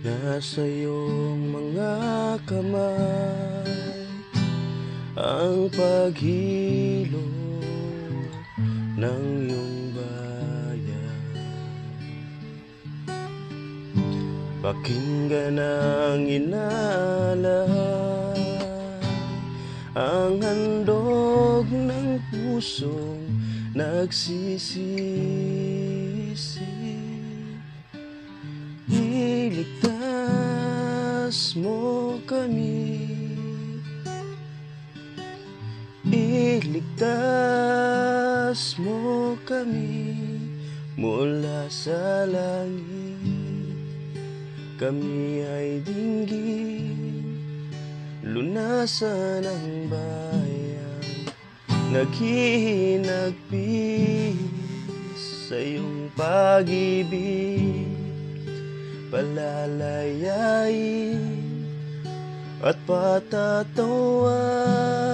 Nasa iyong mga kamay ang paghilom ng iyong bayan. Pakinggan ang inaalay, ang handog ng pusong nagsisisi. Iligtas mo kami, iligtas mo kami mula sa langit. Kami ay dinggin, lunasan ng bayan, naghihinagpis sa iyong pag-ibig. Palalayain at patatawain